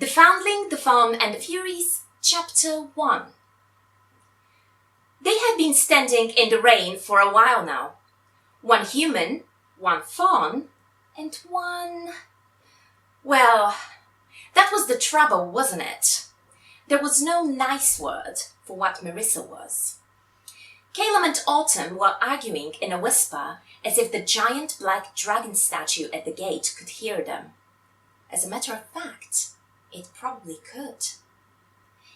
The Foundling, the Faun and the Furies, Chapter 1. They had been standing in the rain for a while now. One human, one faun, and one... Well, that was the trouble, wasn't it? There was no nice word for what Marissa was. Caleb and Autumn were arguing in a whisper, as if the giant black dragon statue at the gate could hear them. As a matter of fact, it probably could.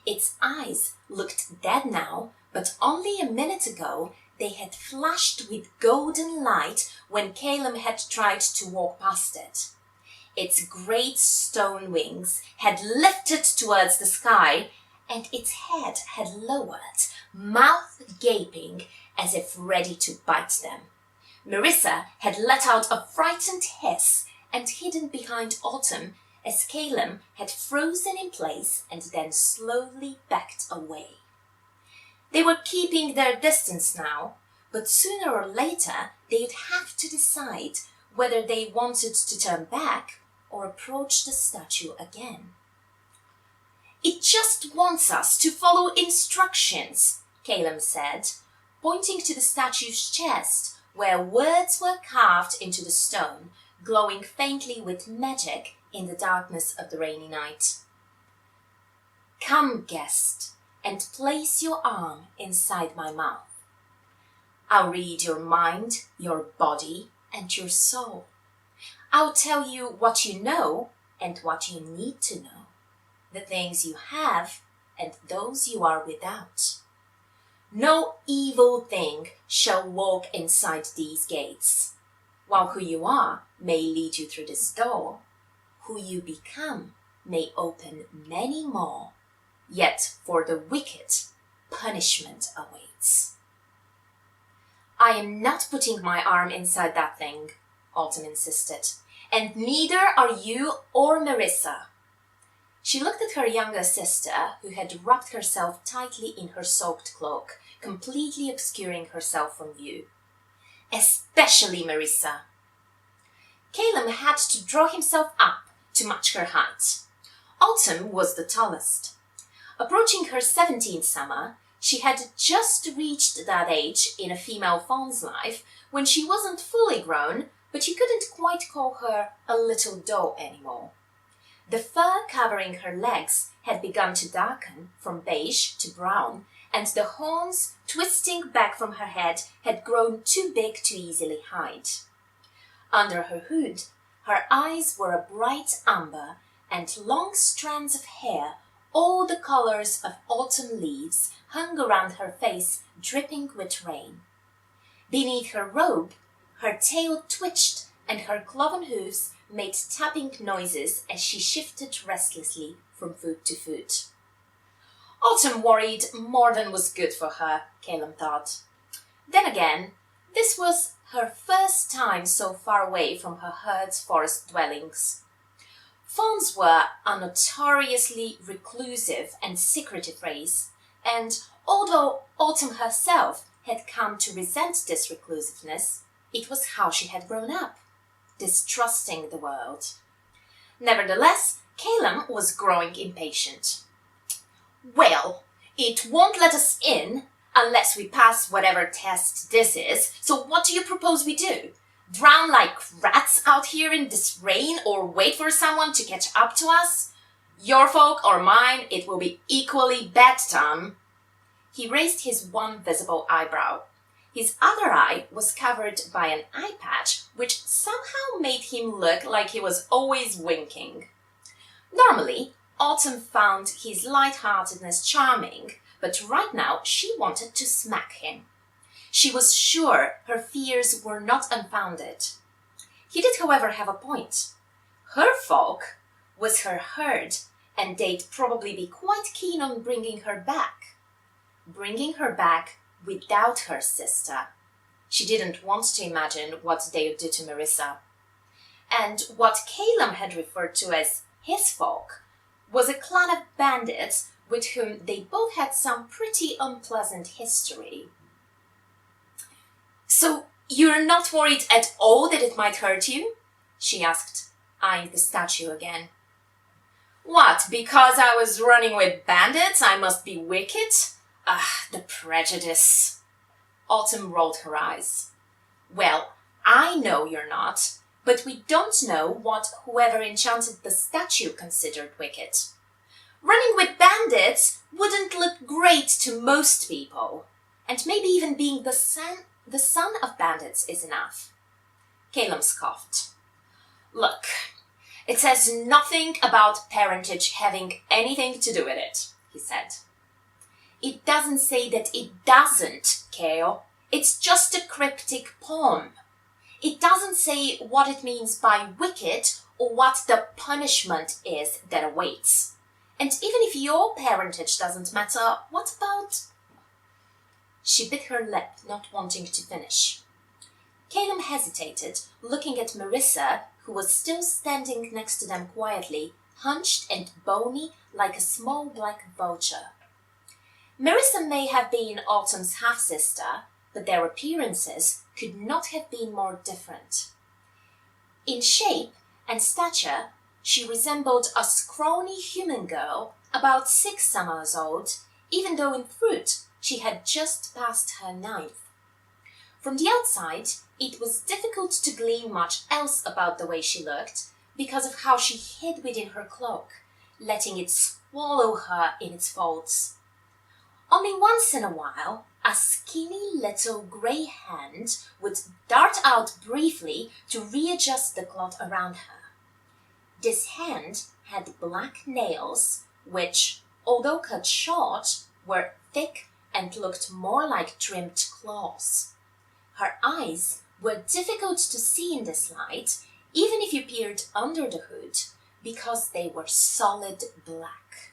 Its eyes looked dead now, but only a minute ago they had flashed with golden light when Caleb had tried to walk past it. Its great stone wings had lifted towards the sky, and its head had lowered, mouth gaping, as if ready to bite them. Marissa had let out a frightened hiss and hidden behind Autumn, as Caleb had frozen in place and then slowly backed away. They were keeping their distance now, but sooner or later they'd have to decide whether they wanted to turn back or approach the statue again. "It just wants us to follow instructions," Caleb said, pointing to the statue's chest where words were carved into the stone, glowing faintly with magic in the darkness of the rainy night. "Come, guest, and place your arm inside my mouth. I'll read your mind, your body, and your soul. I'll tell you what you know and what you need to know, the things you have and those you are without. No evil thing shall walk inside these gates. While who you are may lead you through this door, who you become may open many more, yet for the wicked, punishment awaits." "I am not putting my arm inside that thing," Autumn insisted, "and neither are you or Marissa." She looked at her younger sister, who had wrapped herself tightly in her soaked cloak, completely obscuring herself from view. "Especially Marissa." Caleb had to draw himself up to match her height. Autumn was the tallest. Approaching her 17th summer, she had just reached that age in a female faun's life when she wasn't fully grown, but you couldn't quite call her a little doll anymore. The fur covering her legs had begun to darken from beige to brown, and the horns twisting back from her head had grown too big to easily hide. Under her hood, her eyes were a bright amber, and long strands of hair, all the colors of autumn leaves, hung around her face, dripping with rain. Beneath her robe, her tail twitched, and her cloven hoofs made tapping noises as she shifted restlessly from foot to foot. Autumn worried more than was good for her, Caleb thought. Then again, this was her first time so far away from her herd's forest dwellings. Fauns were a notoriously reclusive and secretive race, and although Autumn herself had come to resent this reclusiveness, it was how she had grown up, distrusting the world. Nevertheless, Caleb was growing impatient. "Well, it won't let us in unless we pass whatever test this is, so what do you propose we do? Drown like rats out here in this rain or wait for someone to catch up to us? Your folk or mine, it will be equally bedtime." He raised his one visible eyebrow. His other eye was covered by an eye patch, which somehow made him look like he was always winking. Normally, Autumn found his lightheartedness charming, but right now she wanted to smack him. She was sure her fears were not unfounded. He did, however, have a point. Her folk was her herd, and they'd probably be quite keen on bringing her back. Bringing her back without her sister. She didn't want to imagine what they would do to Marissa. And what Caleb had referred to as his folk was a clan of bandits with whom they both had some pretty unpleasant history. "So you're not worried at all that it might hurt you?" she asked, eyeing the statue again. What, because I was running with bandits, I must be wicked? Ah, the prejudice. Autumn rolled her eyes. Well, I know you're not, but we don't know what whoever enchanted the statue considered wicked. Running with bandits wouldn't look great to most people, and maybe even being the son of bandits is enough. Calum scoffed. Look, it says nothing about parentage having anything to do with it, he said. It doesn't say that it doesn't, Kale. It's just a cryptic poem. It doesn't say what it means by wicked or what the punishment is that awaits. And even if your parentage doesn't matter, what about... She bit her lip, not wanting to finish. Calum hesitated, looking at Marissa, who was still standing next to them quietly, hunched and bony like a small black vulture. Marissa may have been Autumn's half-sister, but their appearances could not have been more different. In shape and stature, she resembled a scrawny human girl about 6 summers old, even though in truth she had just passed her 9th. From the outside, it was difficult to glean much else about the way she looked because of how she hid within her cloak, letting it swallow her in its folds. Only once in a while, a skinny little grey hand would dart out briefly to readjust the cloth around her. This hand had black nails, which, although cut short, were thick and looked more like trimmed claws. Her eyes were difficult to see in this light, even if you peered under the hood, because they were solid black.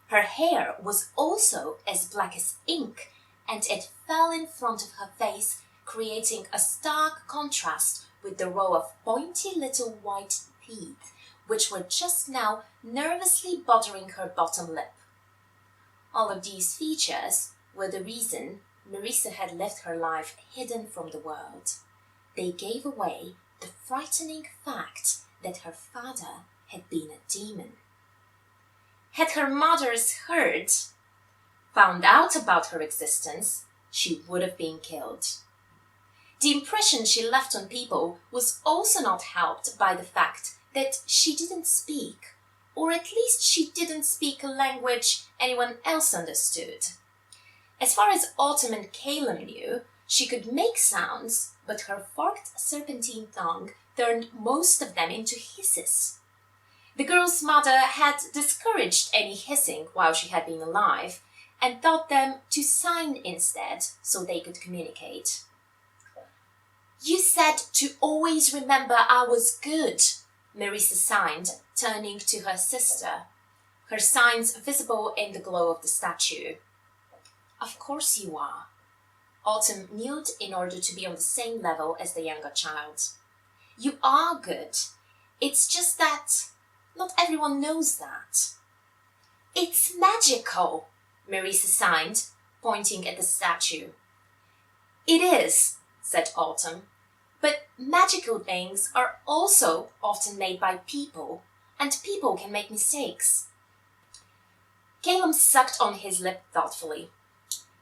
Her hair was also as black as ink, and it fell in front of her face, creating a stark contrast with the row of pointy little white teeth, which were just now nervously bothering her bottom lip. All of these features were the reason Marissa had lived her life hidden from the world. They gave away the frightening fact that her father had been a demon. Had her mothers found out about her existence, she would have been killed. The impression she left on people was also not helped by the fact that she didn't speak, or at least she didn't speak a language anyone else understood. As far as Autumn and Calum knew, she could make sounds, but her forked serpentine tongue turned most of them into hisses. The girl's mother had discouraged any hissing while she had been alive, and taught them to sign instead so they could communicate. You said to always remember I was good, Marissa signed, turning to her sister, her signs visible in the glow of the statue. Of course you are. Autumn kneeled in order to be on the same level as the younger child. You are good. It's just that not everyone knows that. It's magical, Marissa signed, pointing at the statue. It is, said Autumn, but magical things are also often made by people, and people can make mistakes. Calum sucked on his lip thoughtfully.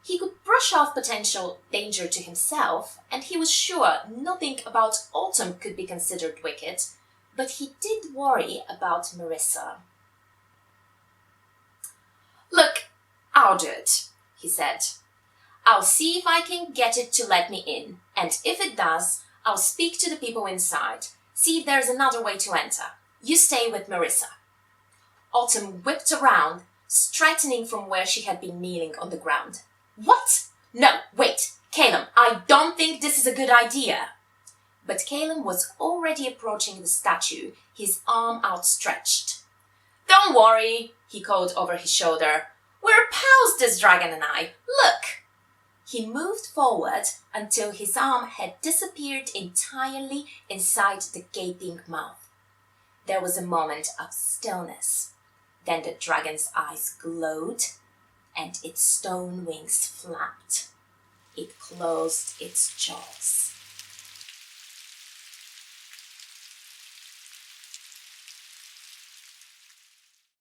He could brush off potential danger to himself, and he was sure nothing about Autumn could be considered wicked, but he did worry about Marissa. Look, I'll do it, he said. I'll see if I can get it to let me in, and if it does, I'll speak to the people inside, see if there's another way to enter. You stay with Marissa. Autumn whipped around, straightening from where she had been kneeling on the ground. What? No, wait, Calum, I don't think this is a good idea. But Calum was already approaching the statue, his arm outstretched. Don't worry, he called over his shoulder. We're pals, this dragon and I. Look! He moved forward until his arm had disappeared entirely inside the gaping mouth. There was a moment of stillness. Then the dragon's eyes glowed, and its stone wings flapped. It closed its jaws.